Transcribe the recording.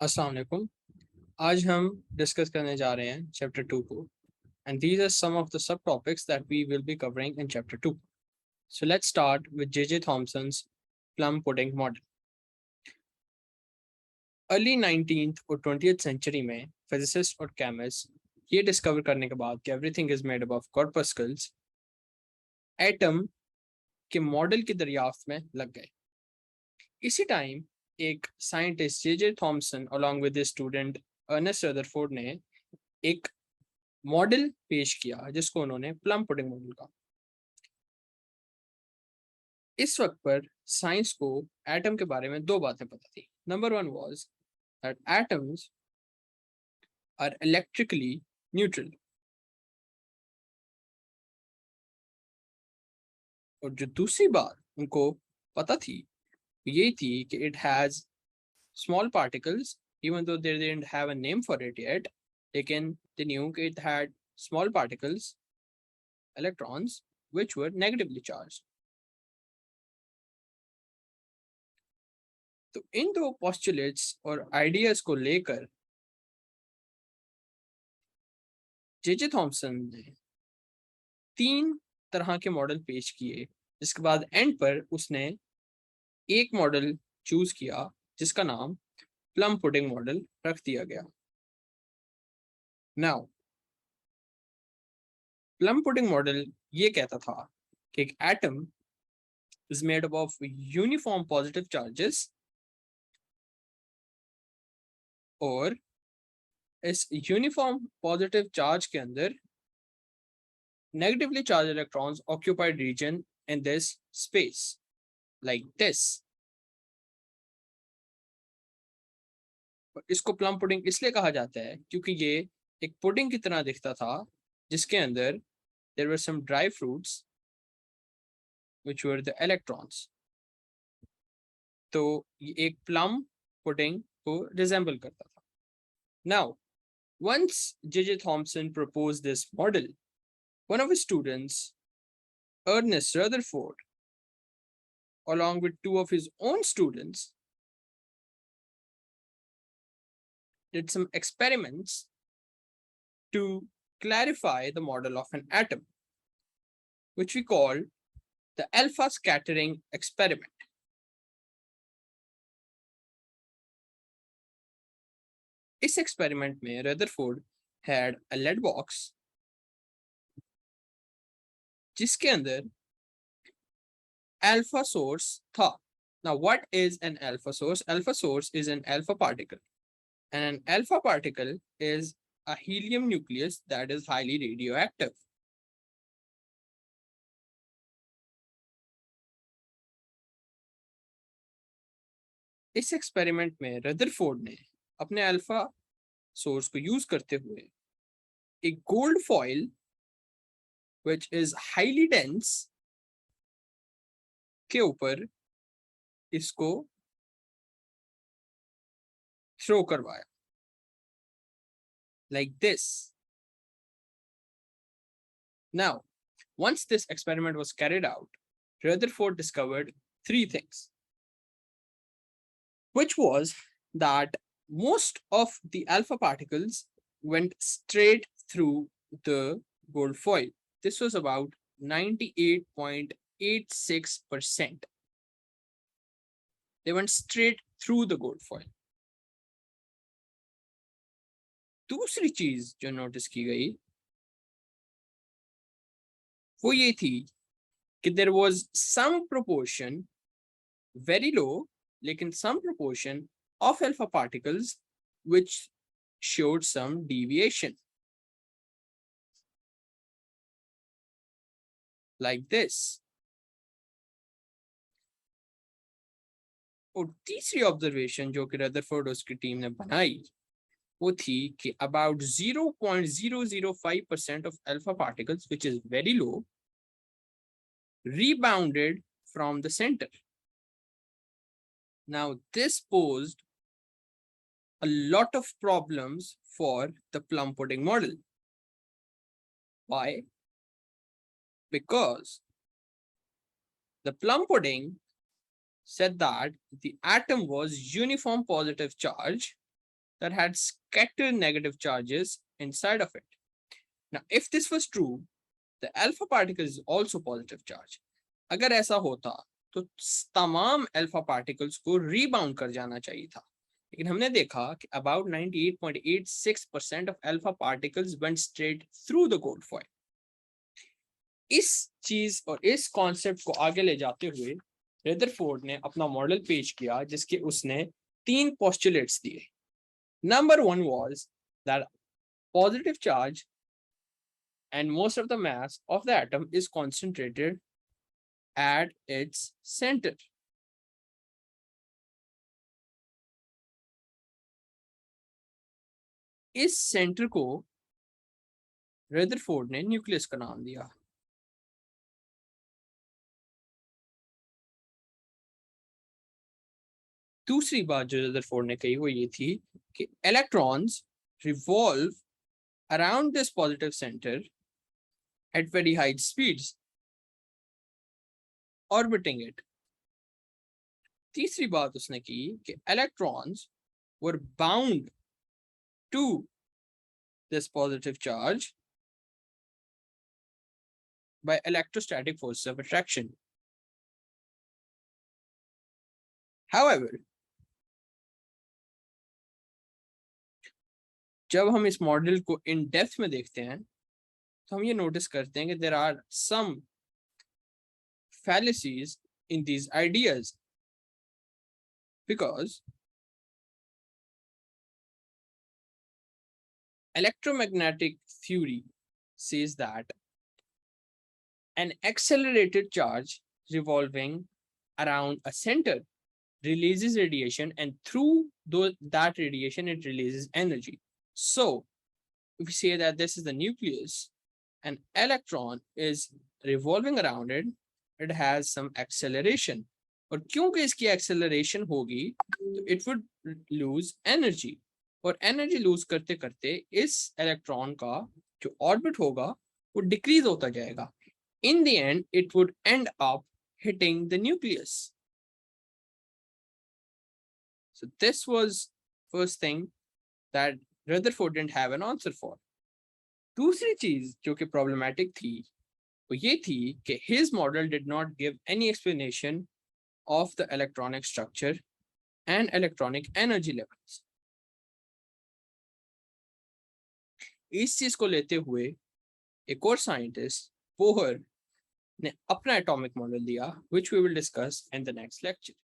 अस्सलाम वालेकुम। आज हम डिस्कस करने जा रहे हैं चैप्टर 2 को, and these are some of the subtopics that we will be covering in chapter 2. So let's start with J.J. Thomson's plum pudding model. Early 19th और 20th सेंचुरी में फिजिसिस्ट और केमिस्ट ये discover करने के बाद कि everything is made up of corpuscles, atom के model की दरियाफ्त में लग गए। इसी टाइम एक scientist J.J. Thomson along with student Ernest Rutherford ने एक मॉडल पेश किया जिसको उन्होंने प्लम पुडिंग मॉडल कहा। इस वक्त पर साइंस को एटम के बारे में दो बातें पता थी। Number one was that atoms are electrically neutral, और जो दूसरी बात उनको पता थी ये थी कि it has small particles, even though they didn't have a name for it yet, लेकिन दे न्यू कि it had small particles, electrons, which were negatively charged. तो इन दो पोस्टुलेट्स और आइडियाज को लेकर J.J. थॉमसन ने तीन तरह के मॉडल पेश किए, जिसके बाद एंड पर उसने एक मॉडल चूज किया जिसका नाम प्लम पुडिंग मॉडल रख दिया गया। नाउ प्लम पुडिंग मॉडल ये कहता था कि एक atom is made up of uniform positive charges, और इस यूनिफॉर्म पॉजिटिव चार्ज के अंदर negatively charged electrons occupied region in this space like this. इसको प्लम पुडिंग इसलिए कहा जाता है क्योंकि ये एक पुडिंग की तरह दिखता था जिसके अंदर there were some dry fruits which were the electrons. तो ये एक प्लम पुडिंग को रिजेंबल करता था। Now, once J.J. Thomson proposed this model, one of his students, Ernest Rutherford, along with two of his own students, did some experiments to clarify the model of an atom, which we call the alpha scattering experiment. इस experiment में Rutherford had a lead box जिसके अंदर alpha source था। Now what is an alpha source? Alpha source is an alpha particle, and an alpha particle is a helium nucleus that is highly radioactive. इस experiment में Rutherford ने अपने alpha source को use करते हुए एक gold foil which is highly dense के ऊपर इसको थ्रो करवाया like this. Now, once this experiment was carried out, Rutherford discovered three things, which was that most of the alpha particles went straight through the gold foil. This was about 98.86%. They went straight through the gold foil. दूसरी चीज जो notice की गई वो ये थी कि there was some proportion, very low, लेकिन some proportion of alpha particles which showed some deviation, like this. और तीसरी ऑब्जर्वेशन जो कि रदरफोर्ड और उसकी टीम ने बनाई वो थी कि about 0.005% of alpha particles, which is very low, rebounded from the center. Now, this posed a lot of problems for the plum pudding model. Why? Because the plum pudding said that the atom was uniform positive charge that had scattered negative charges inside of it. Now, if this was true, the alpha particle is also positive charge. अगर ऐसा होता तो तमाम alpha particles को rebound कर जाना चाहिए था, लेकिन हमने देखा कि about 98.86% of alpha particles went straight through the gold foil. इस चीज और इस कॉन्सेप्ट को आगे ले जाते हुए रेदरफोर्ड ने अपना मॉडल पेश किया जिसके उसने 3 पोस्टुलेट्स दिए. Number 1 was that positive charge and most of the mass of the atom is concentrated at its center. इस सेंटर को रेदरफोर्ड ने न्यूक्लियस का नाम दिया. दूसरी बात जो रेदरफोर्ड ने कही वो ये थी कि electrons revolve around this positive center at very high speeds, orbiting it. तीसरी बात उसने की कि electrons were bound to this positive charge by electrostatic forces of attraction. However, जब हम इस मॉडल को इन डेप्थ में देखते हैं तो हम ये नोटिस करते हैं कि there are some fallacies in these ideas, because electromagnetic theory says that an accelerated charge revolving around a center releases radiation, and through that radiation it releases energy. So if we say that this is the nucleus, an electron is revolving around it, it has some acceleration, और क्योंकि इसकी acceleration होगी तो it would lose energy, और energy lose करते करते इस electron का जो orbit होगा वो decrease होता जाएगा. In the end it would end up hitting the nucleus. So this was first thing that Rutherford didn't have an answer for. दूसरी चीज जो कि problematic थी वो ये थी कि his model did not give any explanation of the electronic structure and electronic energy levels. इस चीज को लेते हुए एक और साइंटिस्ट बोहर ने अपना एटॉमिक मॉडल दिया, which we will discuss in the next lecture.